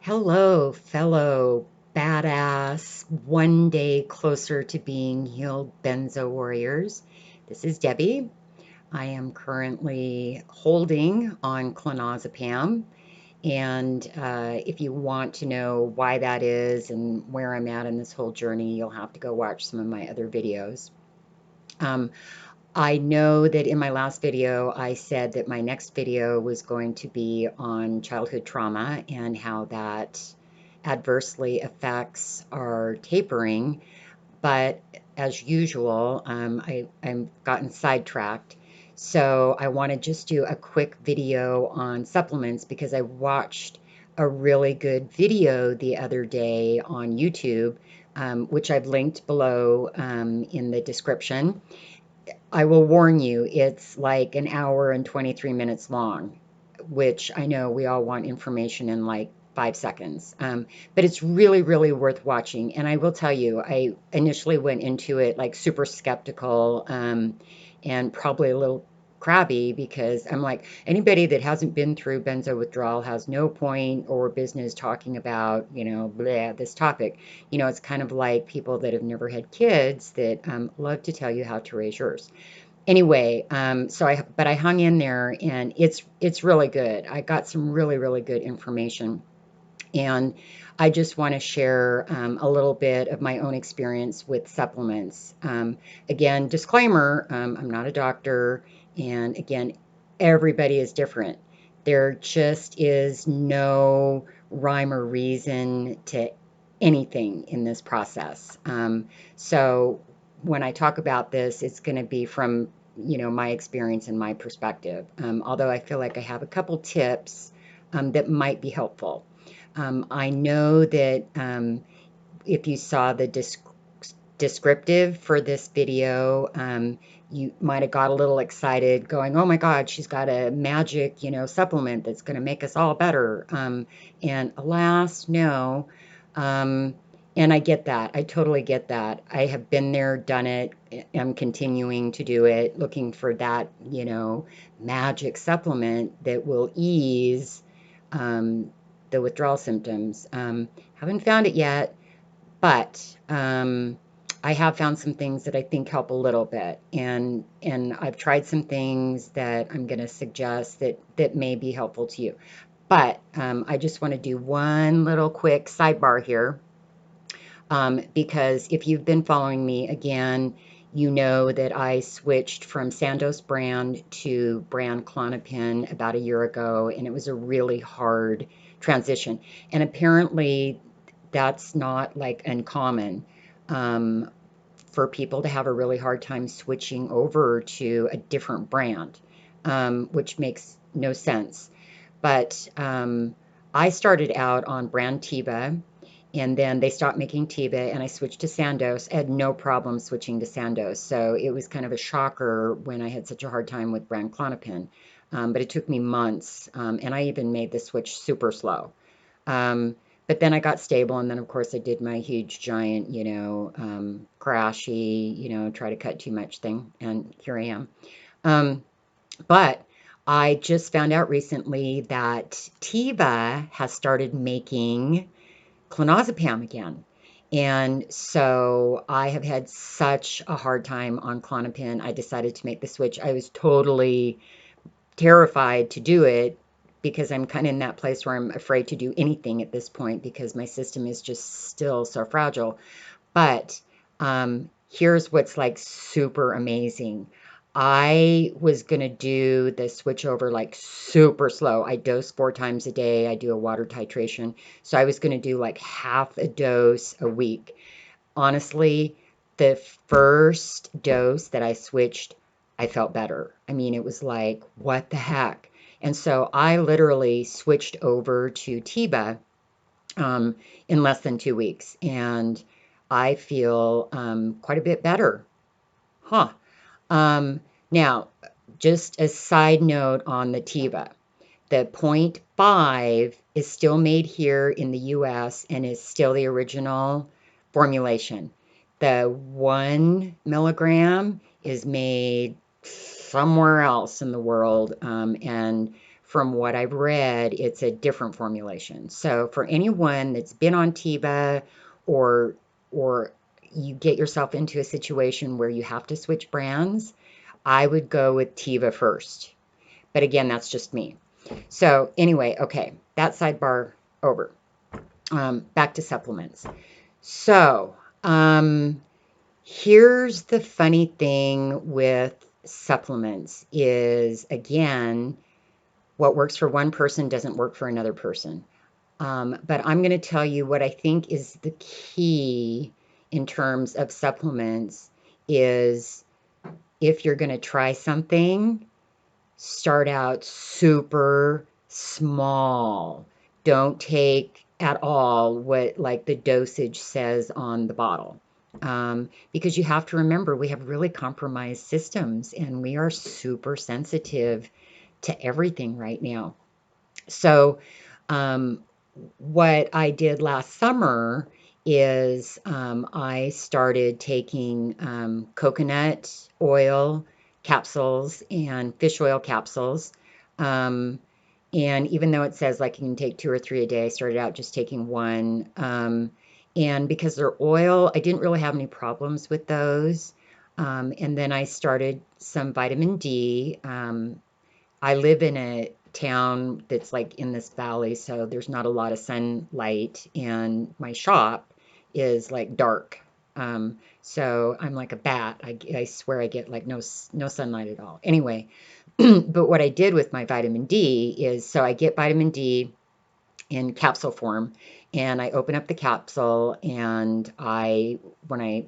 Hello, fellow badass, one day closer to being healed benzo warriors. This is Debbie. I am currently holding on clonazepam. And if you want to know why that is and where I'm at in this whole journey, you'll have to go watch some of my other videos. Um, I know that in my last video, I said that my next video was going to be on childhood trauma and how that adversely affects our tapering. But as usual, I'm gotten sidetracked. So I want to just do a quick video on supplements because I watched a really good video the other day on YouTube, which I've linked below in the description. I will warn you, it's like an hour and 23 minutes long, which I know we all want information in like 5 seconds. But it's really, really worth watching. And I will tell you, I initially went into it like super skeptical and probably a little crabby because I'm like, anybody that hasn't been through benzo withdrawal has no point or business talking about, blah, this topic. It's kind of like people that have never had kids that love to tell you how to raise yours. Anyway, but I hung in there, and it's really good. I got some really, really good information, and I just want to share a little bit of my own experience with supplements. Again, disclaimer: I'm not a doctor, and again, everybody is different. There just is no rhyme or reason to anything in this process. So when I talk about this, it's going to be from my experience and my perspective. Although I feel like I have a couple tips that might be helpful. I know that if you saw the descriptive for this video, you might have got a little excited going, oh my God, she's got a magic, supplement that's going to make us all better. And alas, no. Um, and I get that. I totally get that. I have been there, done it. I'm continuing to do it, looking for that, magic supplement that will ease um, the withdrawal symptoms. Haven't found it yet, but I have found some things that I think help a little bit, and I've tried some things that I'm going to suggest that may be helpful to you. But I just want to do one little quick sidebar here, because if you've been following me again, you know that I switched from Sandoz brand to brand Klonopin about a year ago, and it was a really hard transition. And apparently, that's not like uncommon um, for people to have a really hard time switching over to a different brand, which makes no sense. But I started out on brand Teva, and then they stopped making Teva, and I switched to Sandoz. I had no problem switching to Sandoz. So it was kind of a shocker when I had such a hard time with brand Klonopin. But it took me months, and I even made the switch super slow. But then I got stable, and then of course I did my huge giant, crashy, try to cut too much thing, and here I am. Um, but I just found out recently that Teva has started making clonazepam again. And so I have had such a hard time on Klonopin. I decided to make the switch. I was totally terrified to do it because I'm kind of in that place where I'm afraid to do anything at this point because my system is just still so fragile. But here's what's like super amazing. I was going to do the switch over like super slow. I dose 4 times a day. I do a water titration. So I was going to do like half a dose a week. Honestly, the first dose that I switched, I felt better. I mean, it was like, what the heck? And so I literally switched over to Teba um, in less than 2 weeks. And I feel quite a bit better. Huh. Um, Now, just a side note on the Teva. The point 0.5 is still made here in the US and is still the original formulation. The 1 milligram is made somewhere else in the world, and from what I've read, it's a different formulation. So for anyone that's been on Teva or or you get yourself into a situation where you have to switch brands, I would go with Teva first. But again, that's just me. So anyway, okay, that sidebar over. Back to supplements. So here's the funny thing with supplements is, again, what works for one person doesn't work for another person. But I'm going to tell you what I think is the key in terms of supplements is if you're going to try something, start out super small. Don't take at all what like the dosage says on the bottle. Because you have to remember we have really compromised systems and we are super sensitive to everything right now. So, um, what I did last summer is I started taking coconut oil capsules and fish oil capsules. Um, and even though it says like you can take 2 or 3 a day, I started out just taking one. And because they're oil, I didn't really have any problems with those. And then I started some vitamin D. I live in a town that's like in this valley, so there's not a lot of sunlight, and my shop is like dark. So I'm like a bat. I swear I get like no sunlight at all. Anyway, but what I did with my vitamin D is so I get vitamin D in capsule form, and I open up the capsule, and when I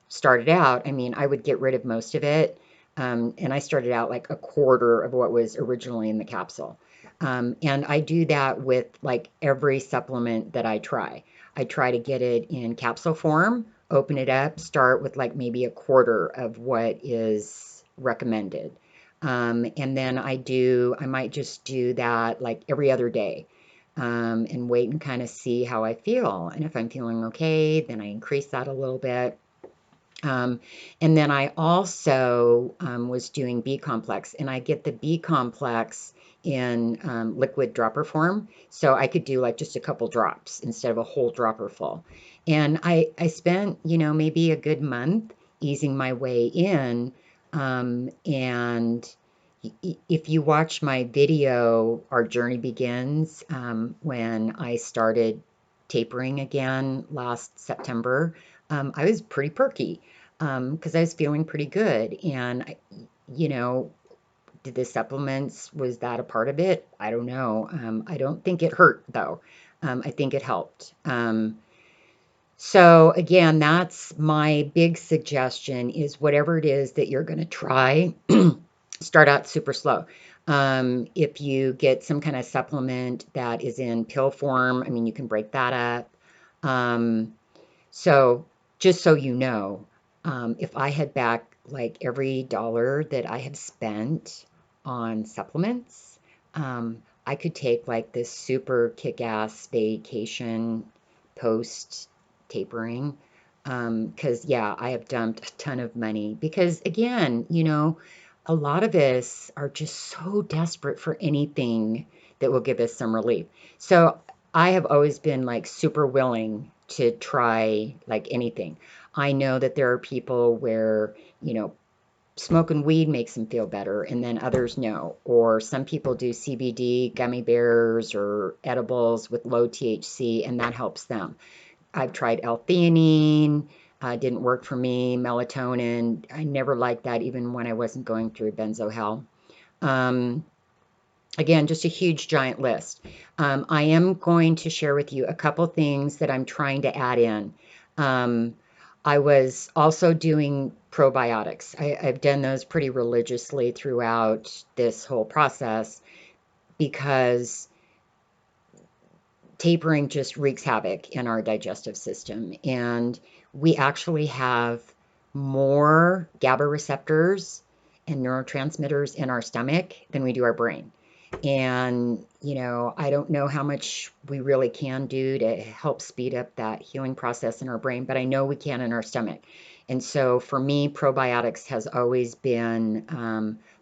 started out, I mean, I would get rid of most of it. And I started out like a quarter of what was originally in the capsule. And I do that with like every supplement that I try. I try to get it in capsule form, open it up, start with like maybe a quarter of what is recommended. And then I might just do that like every other day, and wait and kind of see how I feel. And if I'm feeling okay, then I increase that a little bit. Um, and then I also was doing B complex, and I get the B complex in liquid dropper form. So I could do like just a couple drops instead of a whole dropper full. And I spent, maybe a good month easing my way in. And if you watch my video, Our Journey Begins, when I started tapering again last September, I was pretty perky because I was feeling pretty good. And, you know, did the supplements, was that a part of it? I don't know. I don't think it hurt though. I think it helped. So again, that's my big suggestion is whatever it is that you're going to try, start out super slow. If you get some kind of supplement that is in pill form, I mean, you can break that up. Um, so just so you know, if I had back like every dollar that I have spent on supplements, I could take like this super kick-ass vacation post tapering. Because yeah, I have dumped a ton of money because again, a lot of us are just so desperate for anything that will give us some relief. So I have always been like super willing to try like anything. I know that there are people where, smoking weed makes them feel better, and then others no. Or some people do CBD gummy bears or edibles with low THC, and that helps them. I've tried L-theanine, didn't work for me. Melatonin, I never liked that even when I wasn't going through benzo hell. Um, Again, just a huge giant list. I am going to share with you a couple things that I'm trying to add in. Um, I was also doing probiotics. I've done those pretty religiously throughout this whole process because tapering just wreaks havoc in our digestive system. And we actually have more GABA receptors and neurotransmitters in our stomach than we do our brain. And, I don't know how much we really can do to help speed up that healing process in our brain, but I know we can in our stomach. And so for me, probiotics has always been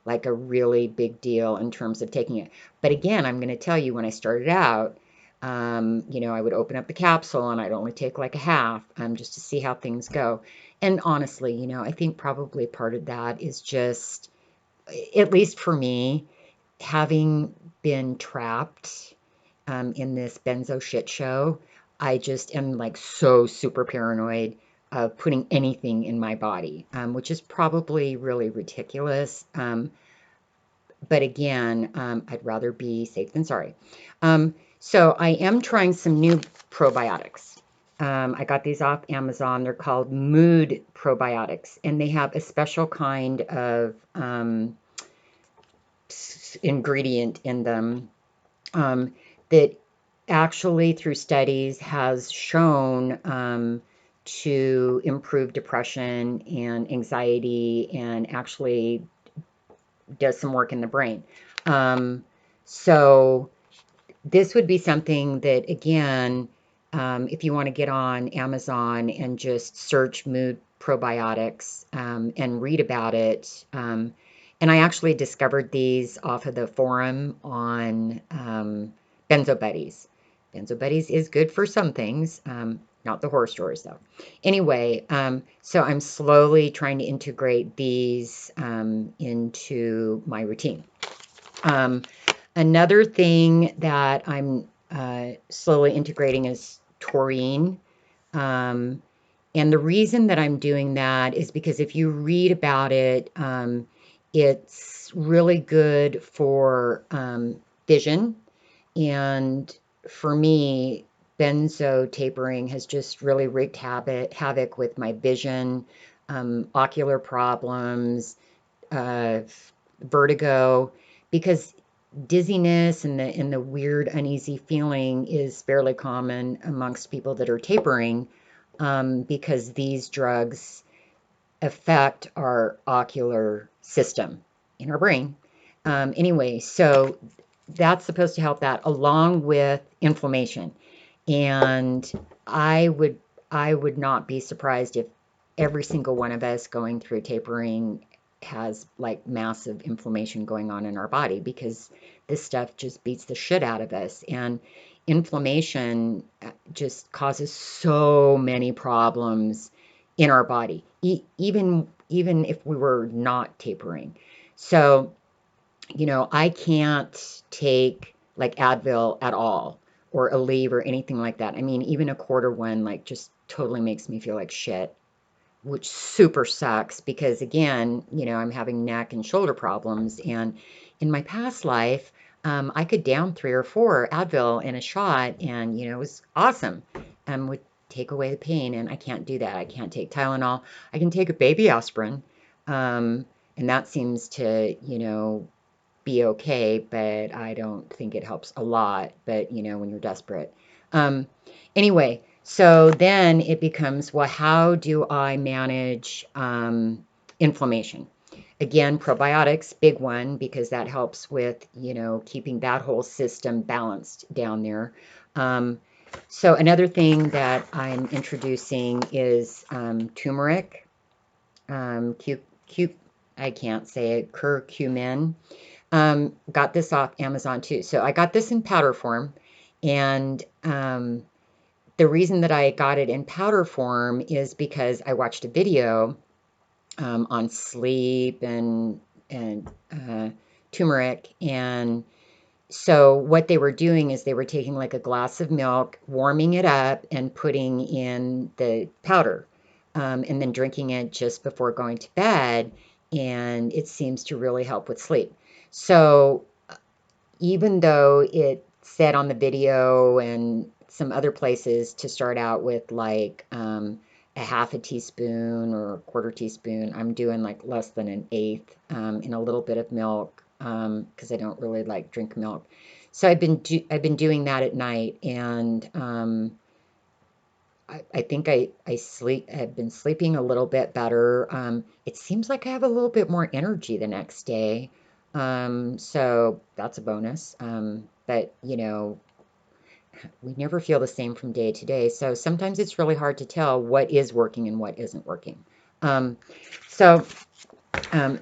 like a really big deal in terms of taking it. But again, I'm going to tell you, when I started out, you know, I would open up the capsule and I'd only take like a half, just to see how things go. And honestly, you know, I think probably part of that is just, at least for me, having been trapped in this benzo shit show, I just am like so super paranoid of putting anything in my body, which is probably really ridiculous. But again, I'd rather be safe than sorry. So I am trying some new probiotics. I got these off Amazon. They're called mood probiotics, and they have a special kind of ingredient in them that actually, through studies, has shown to improve depression and anxiety, and actually does some work in the brain. Um, so this would be something that, again, if you want to get on Amazon and just search mood probiotics and read about it. And I actually discovered these off of the forum on Benzo Buddies. Benzo Buddies is good for some things, not the horror stories though. Anyway, so I'm slowly trying to integrate these into my routine. Another thing that I'm slowly integrating is taurine. Um, and the reason that I'm doing that is because if you read about it, it's really good for vision. And for me, benzo tapering has just really wreaked havoc with my vision, ocular problems, uh, vertigo, because dizziness and the weird uneasy feeling is fairly common amongst people that are tapering, because these drugs affect our ocular system in our brain. Anyway, so that's supposed to help that along with inflammation. And I would I would not be surprised if every single one of us going through tapering has like massive inflammation going on in our body, because this stuff just beats the shit out of us. And inflammation just causes so many problems in our body, even if we were not tapering. So, you know, I can't take like Advil at all, or Aleve or anything like that. I mean, even a quarter one like just totally makes me feel like shit, which super sucks because, again, you know, I'm having neck and shoulder problems. And in my past life, I could down 3 or 4 Advil in a shot, and, you know, it was awesome. Would take away the pain, and I can't do that. I can't take Tylenol. I can take a baby aspirin, and that seems to, you know, be okay, but I don't think it helps a lot. But, you know, when you're desperate. Um, anyway, so then it becomes, well, how do I manage inflammation? Again, probiotics, big one, because that helps with, you know, keeping that whole system balanced down there. Um, so another thing that I'm introducing is turmeric, cu, cu, I can't say it, curcumin. Got this off Amazon too. So I got this in powder form, and the reason that I got it in powder form is because I watched a video on sleep and turmeric. And so what they were doing is they were taking like a glass of milk, warming it up, and putting in the powder, and then drinking it just before going to bed. And it seems to really help with sleep. So even though it said on the video and some other places to start out with like a half a teaspoon or a quarter teaspoon, I'm doing like less than an eighth in a little bit of milk, because I don't really like drink milk. So I've been doing that at night, and I think I've been sleeping a little bit better. It seems like I have a little bit more energy the next day. So that's a bonus. But you know, we never feel the same from day to day. So sometimes it's really hard to tell what is working and what isn't working. Um, so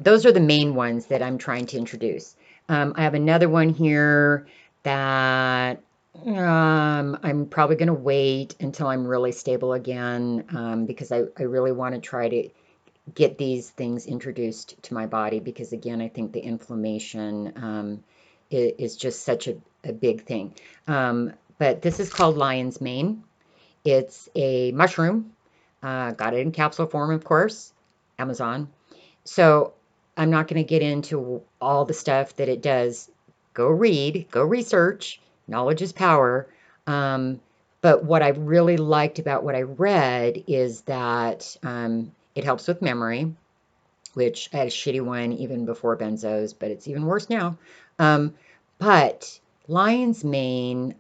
Those are the main ones that I'm trying to introduce. I have another one here that I'm probably going to wait until I'm really stable again, because I really want to try to get these things introduced to my body because, again, I think the inflammation is just such a big thing. But this is called lion's mane. It's a mushroom. Got it in capsule form, of course, Amazon. So I'm not going to get into all the stuff that it does. Go read, go research. Knowledge is power. Um, but what I really liked about what I read is that it helps with memory, which I had a shitty one even before benzos, but it's even worse now. Um, but lion's mane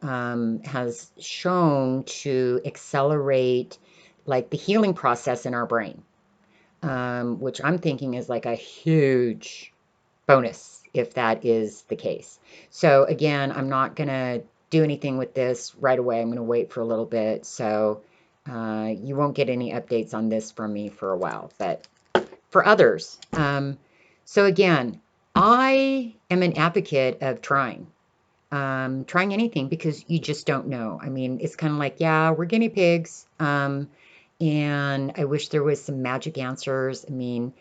has shown to accelerate like the healing process in our brain, which I'm thinking is like a huge bonus if that is the case. So again, I'm not going to do anything with this right away. I'm going to wait for a little bit. So you won't get any updates on this from me for a while, but for others. So again, I am an advocate of trying anything because you just don't know. I mean, it's kind of like, yeah, we're guinea pigs. And I wish there was some magic answers. I mean,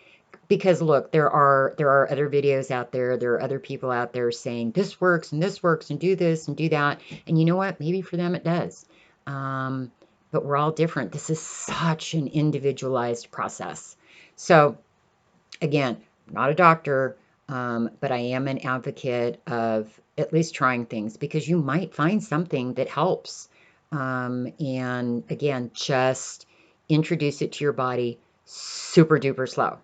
because look, there are other videos out there. There are other people out there saying this works and do this and do that. And you know what? Maybe for them it does. Um, but we're all different. This is such an individualized process. So again, I'm not a doctor, but I am an advocate of at least trying things because you might find something that helps. And again, just introduce it to your body super duper slow.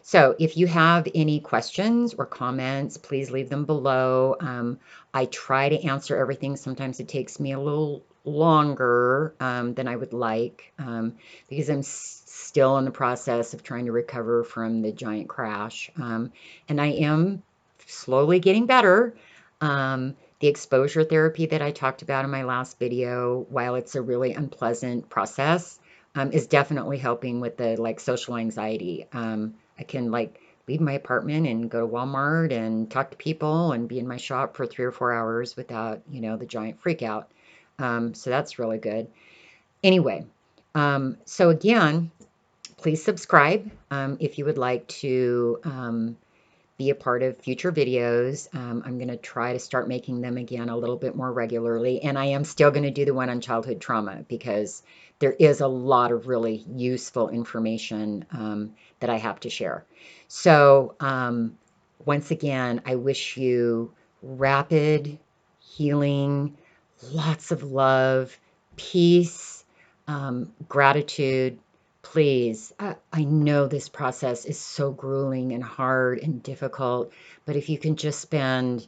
So if you have any questions or comments, please leave them below. I try to answer everything. Sometimes it takes me a little longer than I would like because I'm still in the process of trying to recover from the giant crash. And I am slowly getting better. The exposure therapy that I talked about in my last video, while it's a really unpleasant process, is definitely helping with the like social anxiety. I can like leave my apartment and go to Walmart and talk to people and be in my shop for 3 or 4 hours without, the giant freak out. So that's really good. Anyway, so again, please subscribe if you would like to be a part of future videos. I'm going to try to start making them again a little bit more regularly. And I am still going to do the one on childhood trauma because there is a lot of really useful information that I have to share. So once again, I wish you rapid healing, lots of love, peace, gratitude. Please, I know this process is so grueling and hard and difficult, but if you can just spend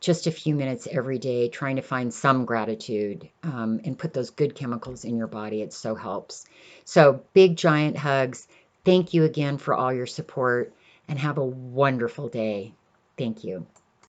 just a few minutes every day trying to find some gratitude and put those good chemicals in your body, it so helps. So, big giant hugs. Thank you again for all your support and have a wonderful day. Thank you.